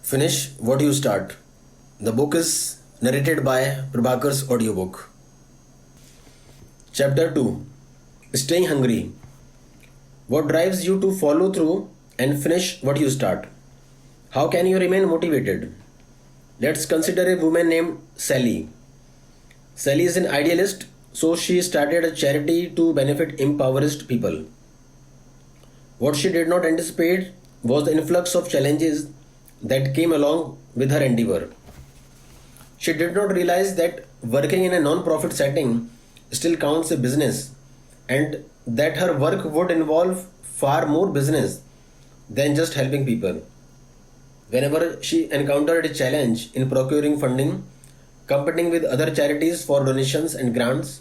Finish what you start. The book is narrated by Prabhakar's audiobook. Chapter 2. Staying hungry. What drives you to follow through and finish what you start? How can you remain motivated? Let's consider a woman named Sally. Sally is an idealist, so she started a charity to benefit impoverished people. What she did not anticipate was the influx of challenges that came along with her endeavor. She did not realize that working in a non-profit setting still counts a business and that her work would involve far more business than just helping people. Whenever she encountered a challenge in procuring funding, competing with other charities for donations and grants,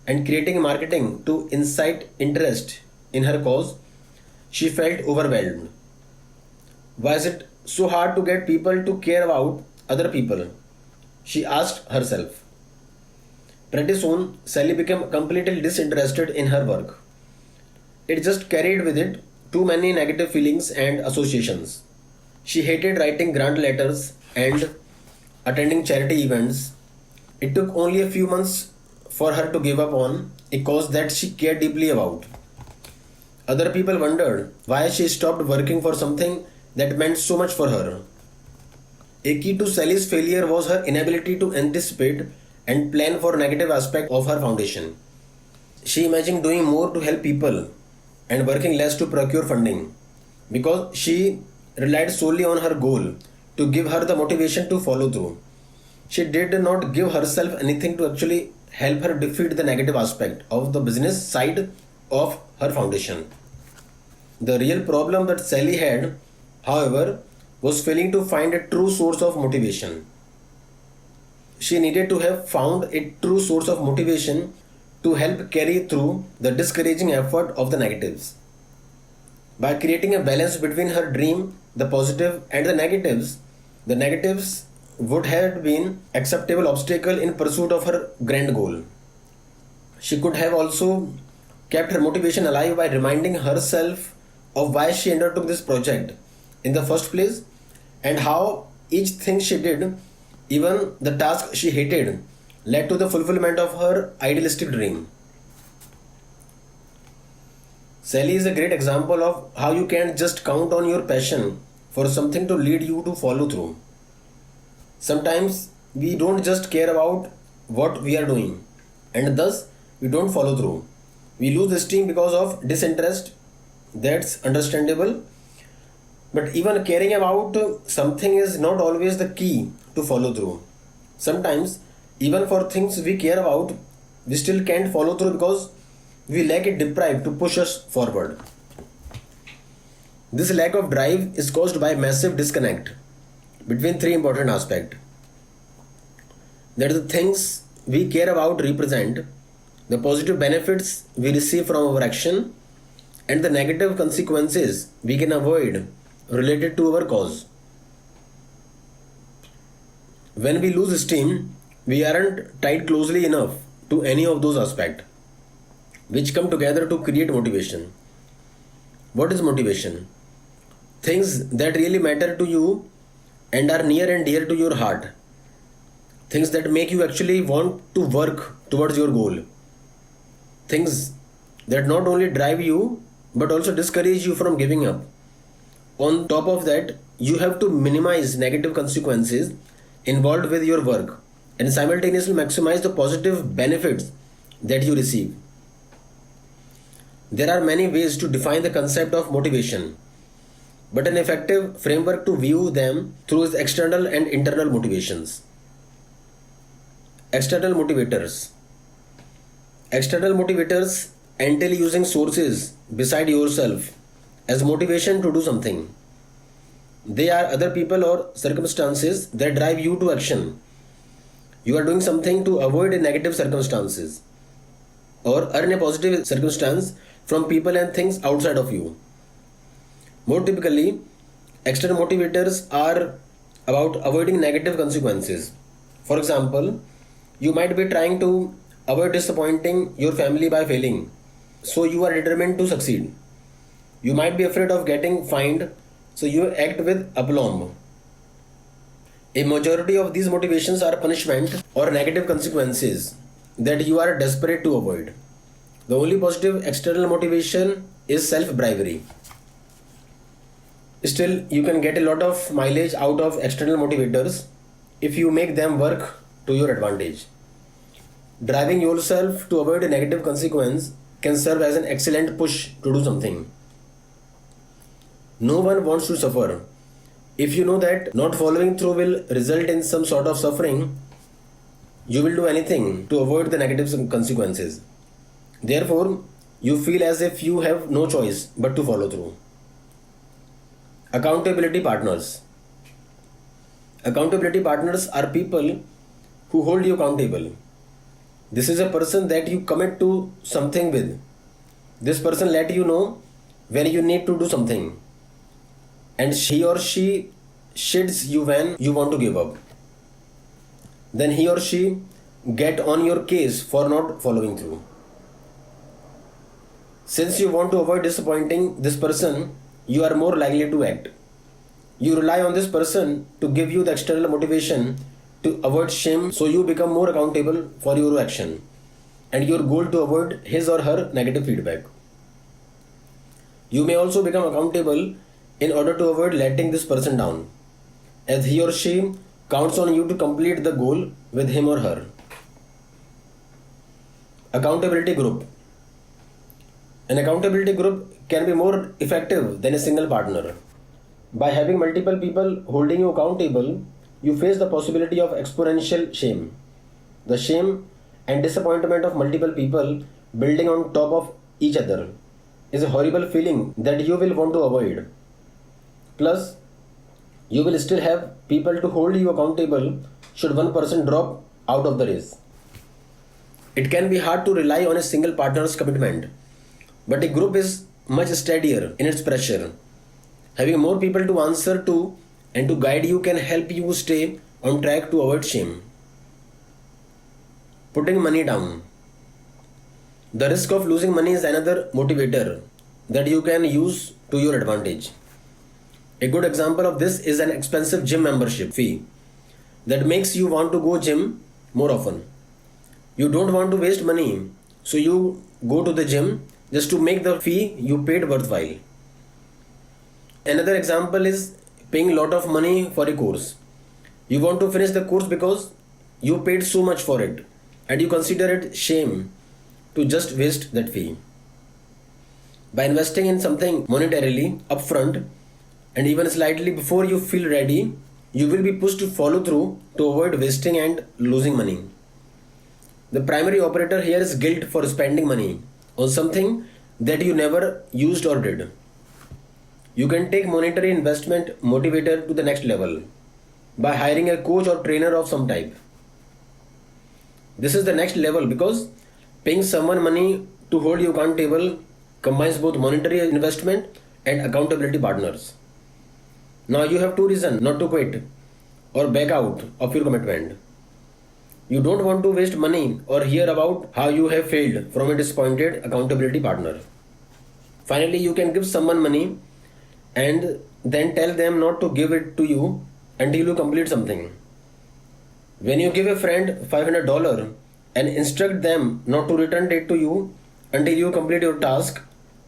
and creating marketing to incite interest in her cause, she felt overwhelmed. Why is it so hard to get people to care about other people? She asked herself. Pretty soon, Sally became completely disinterested in her work. It just carried with it too many negative feelings and associations. She hated writing grant letters and attending charity events. It took only a few months for her to give up on a cause that she cared deeply about. Other people wondered why she stopped working for something that meant so much for her. A key to Sally's failure was her inability to anticipate and plan for negative aspects of her foundation. She imagined doing more to help people and working less to procure funding because she relied solely on her goal to give her the motivation to follow through. She did not give herself anything to actually help her defeat the negative aspect of the business side of her foundation. The real problem that Sally had, however, was failing to find a true source of motivation. She needed to have found a true source of motivation to help carry through the discouraging effort of the negatives. By creating a balance between her dream, the positive, and the negatives would have been acceptable obstacle in pursuit of her grand goal. She could have also kept her motivation alive by reminding herself of why she undertook this project in the first place and how each thing she did, even the task she hated, led to the fulfillment of her idealistic dream. Sally is a great example of how you can just count on your passion for something to lead you to follow through. Sometimes we don't just care about what we are doing and thus we don't follow through. We lose esteem because of disinterest. That's understandable. But even caring about something is not always the key to follow through. Sometimes, even for things we care about, we still can't follow through because we lack a drive to push us forward. This lack of drive is caused by massive disconnect between three important aspects. That the things we care about represent, the positive benefits we receive from our action, and the negative consequences we can avoid related to our cause. When we lose steam, we aren't tied closely enough to any of those aspects, which come together to create motivation. What is motivation? Things that really matter to you and are near and dear to your heart. Things that make you actually want to work towards your goal. Things that not only drive you but also discourage you from giving up. On top of that, you have to minimize negative consequences involved with your work and simultaneously maximize the positive benefits that you receive. There are many ways to define the concept of motivation, but an effective framework to view them through is external and internal motivations. External motivators. External motivators entail using sources beside yourself as motivation to do something. They are other people or circumstances that drive you to action. You are doing something to avoid a negative circumstances or earn a positive circumstance from people and things outside of you. More typically, external motivators are about avoiding negative consequences. For example, you might be trying to avoid disappointing your family by failing, so you are determined to succeed. You might be afraid of getting fined, so you act with aplomb. A majority of these motivations are punishment or negative consequences that you are desperate to avoid. The only positive external motivation is self-bribery. Still, you can get a lot of mileage out of external motivators if you make them work to your advantage. Driving yourself to avoid a negative consequence can serve as an excellent push to do something. No one wants to suffer. If you know that not following through will result in some sort of suffering, you will do anything to avoid the negative consequences. Therefore, you feel as if you have no choice but to follow through. Accountability partners. Accountability partners are people who hold you accountable. This is a person that you commit to something with. This person let you know when you need to do something, and he or she shits you when you want to give up. Then he or she get on your case for not following through. Since you want to avoid disappointing this person, you are more likely to act. You rely on this person to give you the external motivation to avoid shame, so you become more accountable for your action and your goal to avoid his or her negative feedback. You may also become accountable in order to avoid letting this person down, as he or she counts on you to complete the goal with him or her. Accountability group. An accountability group can be more effective than a single partner. By having multiple people holding you accountable, you face the possibility of exponential shame. The shame and disappointment of multiple people building on top of each other is a horrible feeling that you will want to avoid. Plus, you will still have people to hold you accountable should one person drop out of the race. It can be hard to rely on a single partner's commitment, but a group is much steadier in its pressure. Having more people to answer to and to guide you can help you stay on track to avoid shame. Putting money down. The risk of losing money is another motivator that you can use to your advantage. A good example of this is an expensive gym membership fee that makes you want to go gym more often. You don't want to waste money, so you go to the gym just to make the fee you paid worthwhile. Another example is paying a lot of money for a course. You want to finish the course because you paid so much for it and you consider it shame to just waste that fee. By investing in something monetarily upfront and even slightly before you feel ready, you will be pushed to follow through to avoid wasting and losing money. The primary operator here is guilt for spending money on something that you never used or did. You can take monetary investment motivator to the next level by hiring a coach or trainer of some type. This is the next level because paying someone money to hold you accountable combines both monetary investment and accountability partners. Now you have two reasons not to quit or back out of your commitment. You don't want to waste money or hear about how you have failed from a disappointed accountability partner. Finally, you can give someone money and then tell them not to give it to you until you complete something. When you give a friend $500 and instruct them not to return it to you until you complete your task,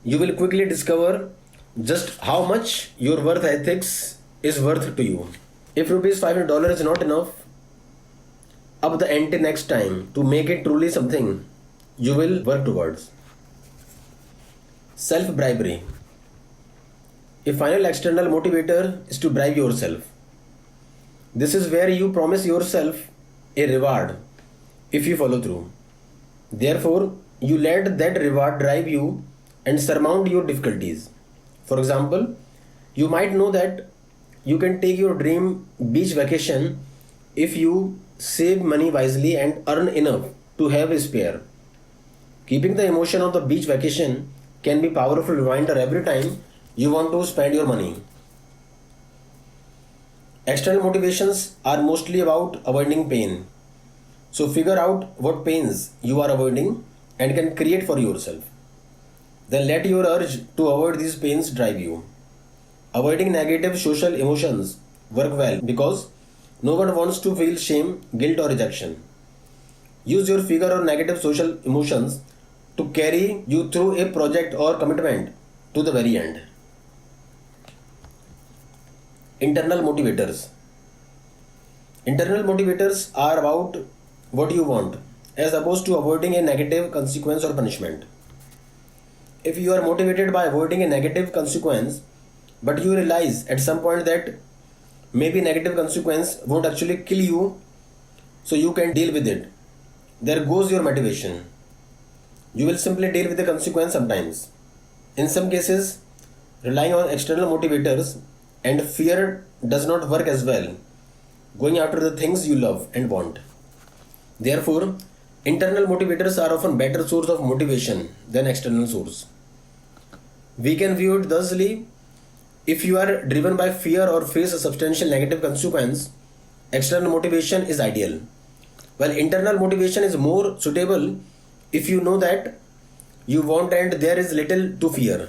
you will quickly discover just how much your worth ethics is worth to you. If rupees $500 is not enough, up the ante next time to make it truly something you will work towards. Self-bribery. A final external motivator is to bribe yourself. This is where you promise yourself a reward if you follow through. Therefore, you let that reward drive you and surmount your difficulties. For example, you might know that you can take your dream beach vacation if you save money wisely and earn enough to have a spare. Keeping the emotion of the beach vacation can be a powerful reminder every time you want to spend your money. External motivations are mostly about avoiding pain. So figure out what pains you are avoiding and can create for yourself. Then let your urge to avoid these pains drive you. Avoiding negative social emotions work well because No one wants to feel shame, guilt, or rejection. Use your fear or negative social emotions to carry you through a project or commitment to the very end. Internal motivators. Internal motivators are about what you want, as opposed to avoiding a negative consequence or punishment. If you are motivated by avoiding a negative consequence, but you realize at some point that maybe negative consequence won't actually kill you, so you can deal with it, there goes your motivation. You will simply deal with the consequence sometimes. In some cases, relying on external motivators and fear does not work as well, going after the things you love and want. Therefore, internal motivators are often better source of motivation than external source. We can view it thusly: if you are driven by fear or face a substantial negative consequence, external motivation is ideal, while internal motivation is more suitable if you know that you want and there is little to fear.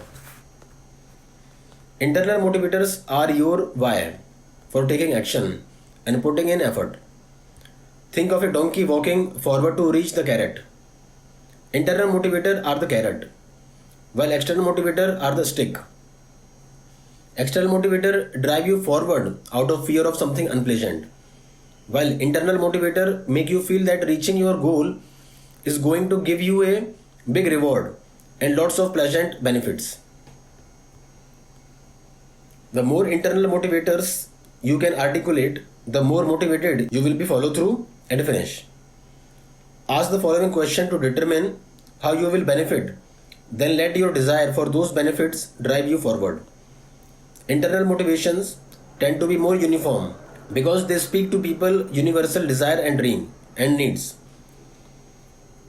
Internal motivators are your why for taking action and putting in effort. Think of a donkey walking forward to reach the carrot. Internal motivator are the carrot, while external motivator are the stick. External motivator drive you forward out of fear of something unpleasant, while internal motivator make you feel that reaching your goal is going to give you a big reward and lots of pleasant benefits. The more internal motivators you can articulate, the more motivated you will be follow through and finish. Ask the following question to determine how you will benefit, then let your desire for those benefits drive you forward. Internal motivations tend to be more uniform because they speak to people universal desire and dream and needs.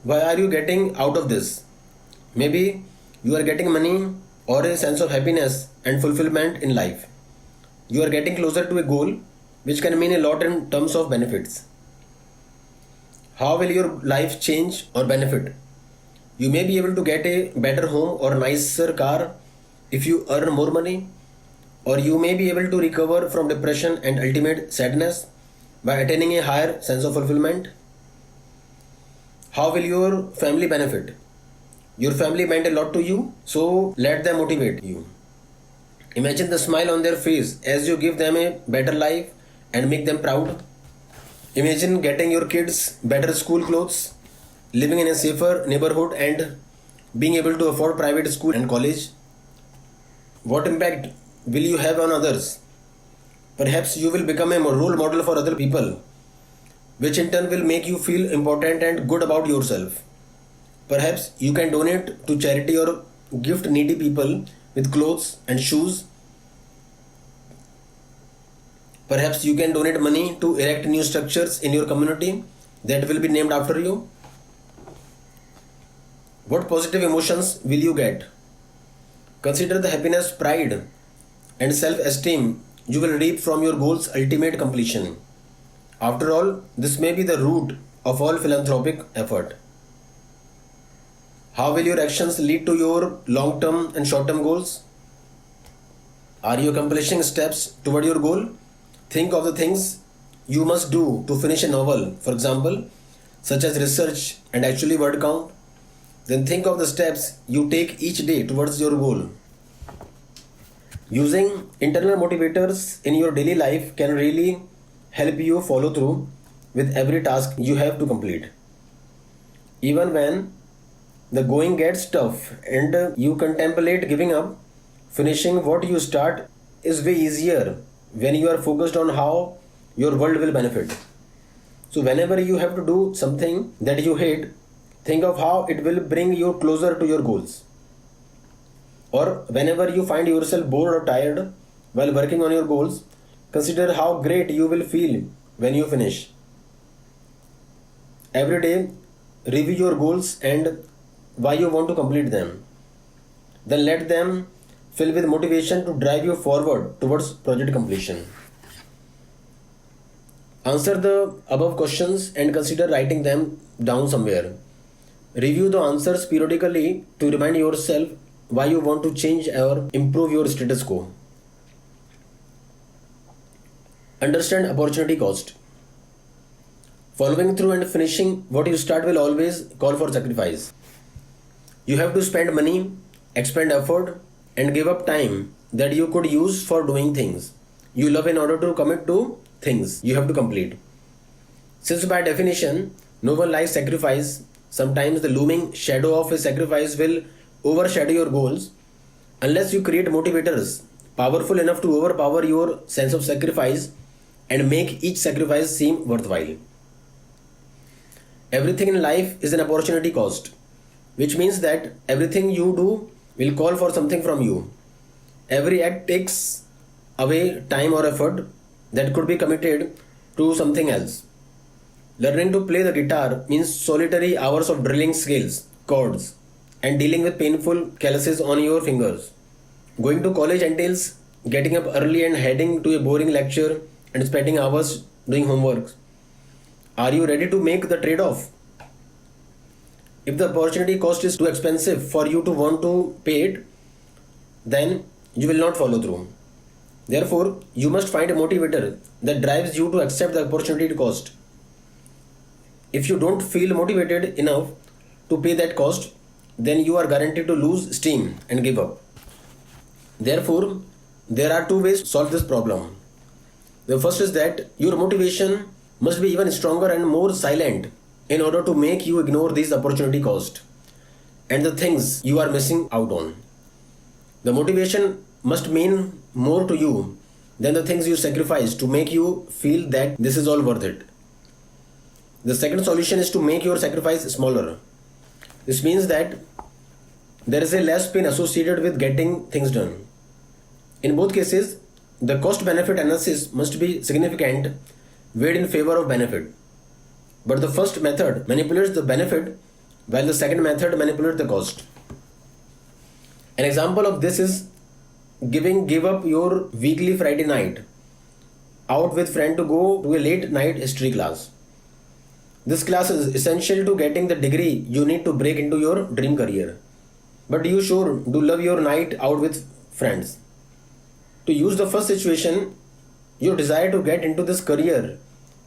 Why are you getting out of this? Maybe you are getting money or a sense of happiness and fulfillment in life. You are getting closer to a goal which can mean a lot in terms of benefits. How will your life change or benefit? You may be able to get a better home or nicer car if you earn more money, or you may be able to recover from depression and ultimate sadness by attaining a higher sense of fulfillment. How will your family benefit? Your family meant a lot to you, so let them motivate you. Imagine the smile on their face as you give them a better life and make them proud. Imagine getting your kids better school clothes, living in a safer neighborhood, and being able to afford private school and college. What impact will you have on others? Perhaps you will become a role model for other people, which in turn will make you feel important and good about yourself. Perhaps you can donate to charity or gift needy people with clothes and shoes. Perhaps you can donate money to erect new structures in your community that will be named after you. What positive emotions will you get? Consider the happiness, pride, and self-esteem you will reap from your goal's ultimate completion. After all, this may be the root of all philanthropic effort. How will your actions lead to your long-term and short-term goals? Are you accomplishing steps toward your goal? Think of the things you must do to finish a novel, for example, such as research and actually word count. Then think of the steps you take each day towards your goal. Using internal motivators in your daily life can really help you follow through with every task you have to complete. Even when the going gets tough and you contemplate giving up, finishing what you start is way easier when you are focused on how your world will benefit. So, whenever you have to do something that you hate, think of how it will bring you closer to your goals. Or whenever you find yourself bored or tired while working on your goals, consider how great you will feel when you finish. Every day, review your goals and why you want to complete them. Then let them fill with motivation to drive you forward towards project completion. Answer the above questions and consider writing them down somewhere. Review the answers periodically to remind yourself why you want to change or improve your status quo. Understand opportunity cost. Following through and finishing what you start will always call for sacrifice. You have to spend money, expend effort, and give up time that you could use for doing things you love in order to commit to things you have to complete. Since by definition, no one likes sacrifice, sometimes the looming shadow of a sacrifice will overshadow your goals unless you create motivators powerful enough to overpower your sense of sacrifice and make each sacrifice seem worthwhile. Everything in life is an opportunity cost, which means that everything you do will call for something from you. Every act takes away time or effort that could be committed to something else. Learning to play the guitar means solitary hours of drilling scales, chords, and dealing with painful calluses on your fingers. Going to college entails getting up early and heading to a boring lecture and spending hours doing homework. Are you ready to make the trade off? If the opportunity cost is too expensive for you to want to pay it, then you will not follow through. Therefore, you must find a motivator that drives you to accept the opportunity cost. If you don't feel motivated enough to pay that cost, then you are guaranteed to lose steam and give up. Therefore, there are two ways to solve this problem. The first is that your motivation must be even stronger and more silent in order to make you ignore these opportunity cost and the things you are missing out on. The motivation must mean more to you than the things you sacrifice to make you feel that this is all worth it. The second solution is to make your sacrifice smaller. This means that there is a less pain associated with getting things done. In both cases, the cost benefit analysis must be significant, weighed in favor of benefit. But the first method manipulates the benefit while the second method manipulates the cost. An example of this is give up your weekly Friday night out with friend to go to a late night history class. This class is essential to getting the degree you need to break into your dream career. But you sure do love your night out with friends. To use the first situation, your desire to get into this career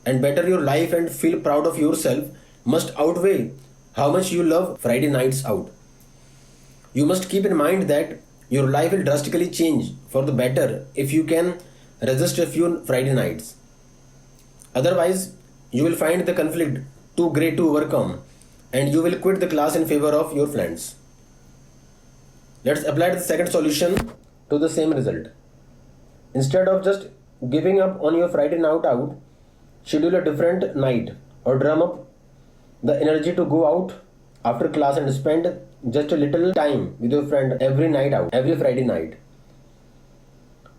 and better your life and feel proud of yourself must outweigh how much you love Friday nights out. You must keep in mind that your life will drastically change for the better if you can resist a few Friday nights. Otherwise, you will find the conflict too great to overcome and you will quit the class in favor of your friends. Let's apply the second solution to the same result. Instead of just giving up on your Friday night out, schedule a different night or drum up the energy to go out after class and spend just a little time with your friend every night out, every Friday night.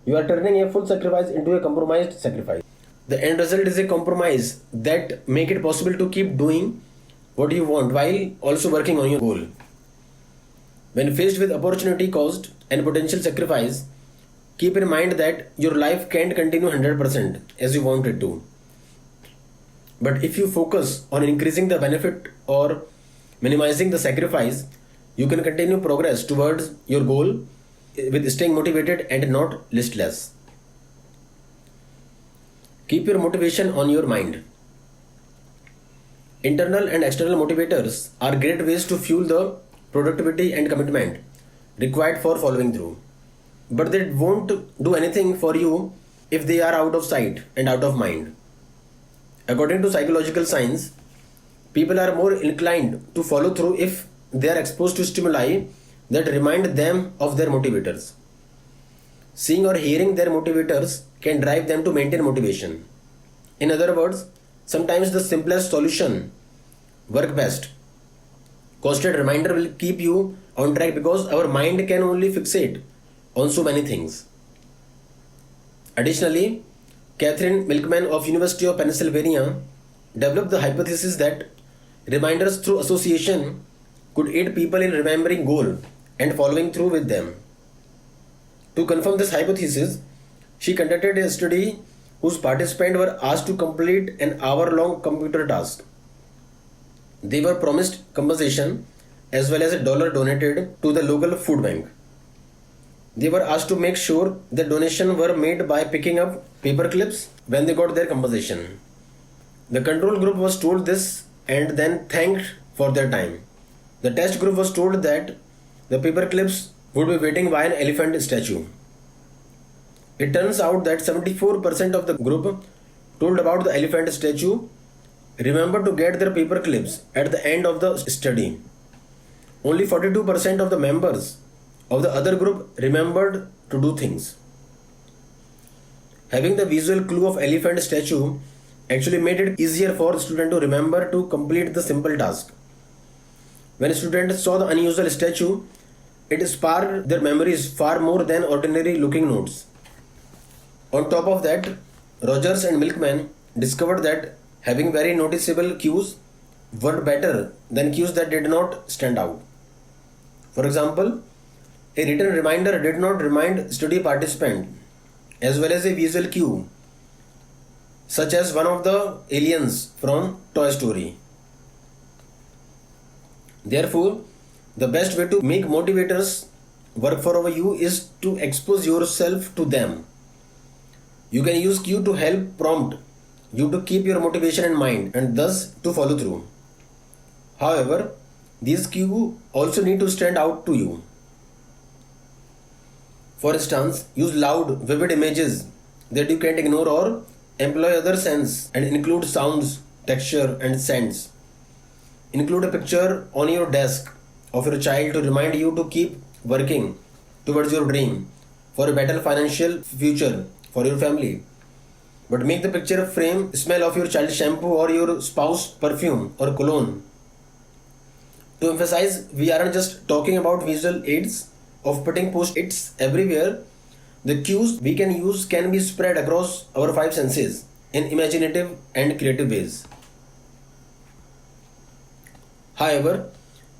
You are turning a full sacrifice into a compromised sacrifice. The end result is a compromise that make it possible to keep doing what you want while also working on your goal. When faced with opportunity cost and potential sacrifice, keep in mind that your life can't continue 100% as you want it to. But if you focus on increasing the benefit or minimizing the sacrifice, you can continue progress towards your goal with staying motivated and not listless. Keep your motivation on your mind. Internal and external motivators are great ways to fuel the productivity and commitment required for following through. But they won't do anything for you if they are out of sight and out of mind. According to psychological science, people are more inclined to follow through if they are exposed to stimuli that remind them of their motivators. Seeing or hearing their motivators can drive them to maintain motivation. In other words, sometimes the simplest solution work best. Constant reminder will keep you on track because our mind can only fixate on so many things. Additionally, Catherine Milkman of University of Pennsylvania developed the hypothesis that reminders through association could aid people in remembering goal and following through with them. To confirm this hypothesis, she conducted a study whose participants were asked to complete an hour-long computer task. They were promised compensation as well as $1 donated to the local food bank. They were asked to make sure that donations were made by picking up paper clips when they got their compensation. The control group was told this and then thanked for their time. The test group was told that the paper clips would be waiting by an elephant statue. It turns out that 74% of the group told about the elephant statue remembered to get their paper clips at the end of the study. Only 42% of the members of the other group remembered to do things. Having the visual clue of elephant statue actually made it easier for the student to remember to complete the simple task. When students saw the unusual statue, it sparked their memories far more than ordinary looking notes. On top of that, Rogers and Milkman discovered that having very noticeable cues were better than cues that did not stand out. For example, a written reminder did not remind study participant as well as a visual cue, such as one of the aliens from Toy Story. Therefore, the best way to make motivators work for you is to expose yourself to them. You can use cue to help prompt you to keep your motivation in mind and thus to follow through. However, these cues also need to stand out to you. For instance, use loud, vivid images that you can't ignore or employ other sense and include sounds, texture and scents. Include a picture on your desk of your child to remind you to keep working towards your dream for a better financial future for your family. But make the picture frame smell of your child's shampoo or your spouse perfume or cologne. To emphasize, we aren't just talking about visual aids of putting post-its everywhere. The cues we can use can be spread across our five senses in imaginative and creative ways. However,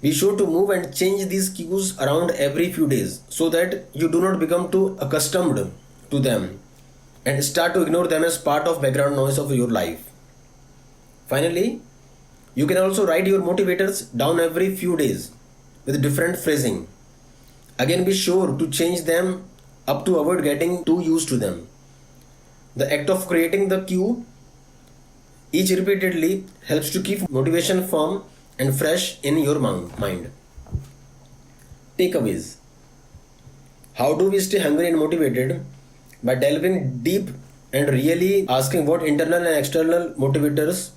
be sure to move and change these cues around every few days so that you do not become too accustomed to them and start to ignore them as part of background noise of your life. Finally, you can also write your motivators down every few days with different phrasing. Again, be sure to change them up to avoid getting too used to them. The act of creating the cue each repeatedly helps to keep motivation firm and fresh in your mind. Takeaways. How do we stay hungry and motivated? By delving deep and really asking what internal and external motivators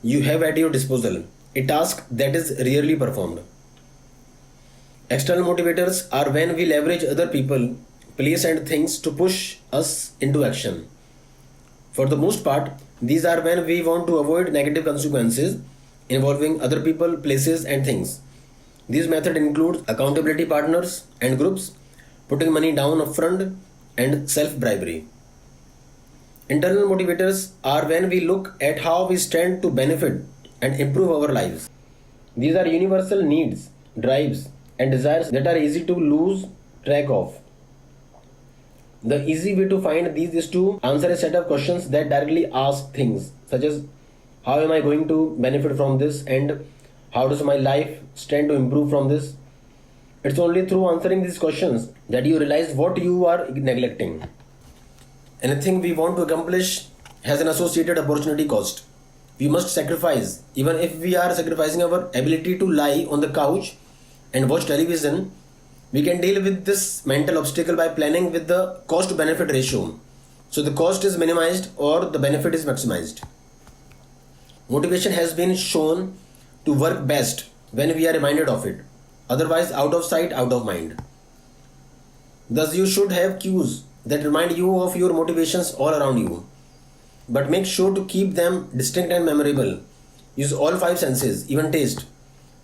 you have at your disposal, a task that is rarely performed. External motivators are when we leverage other people, place and things to push us into action. For the most part, these are when we want to avoid negative consequences involving other people, places and things. These methods include accountability partners and groups, putting money down upfront, and self-bribery. Internal motivators are when we look at how we stand to benefit and improve our lives. These are universal needs, drives, and desires that are easy to lose track of. The easy way to find these is to answer a set of questions that directly ask things such as how am I going to benefit from this and how does my life stand to improve from this? It's only through answering these questions that you realize what you are neglecting. Anything we want to accomplish has an associated opportunity cost. We must sacrifice. Even if we are sacrificing our ability to lie on the couch and watch television, we can deal with this mental obstacle by planning with the cost to benefit ratio. So the cost is minimized or the benefit is maximized. Motivation has been shown to work best when we are reminded of it. Otherwise, out of sight, out of mind. Thus, you should have cues that remind you of your motivations all around you. But make sure to keep them distinct and memorable. Use all five senses, even taste,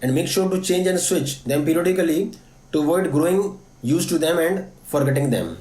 and make sure to change and switch them periodically to avoid growing used to them and forgetting them.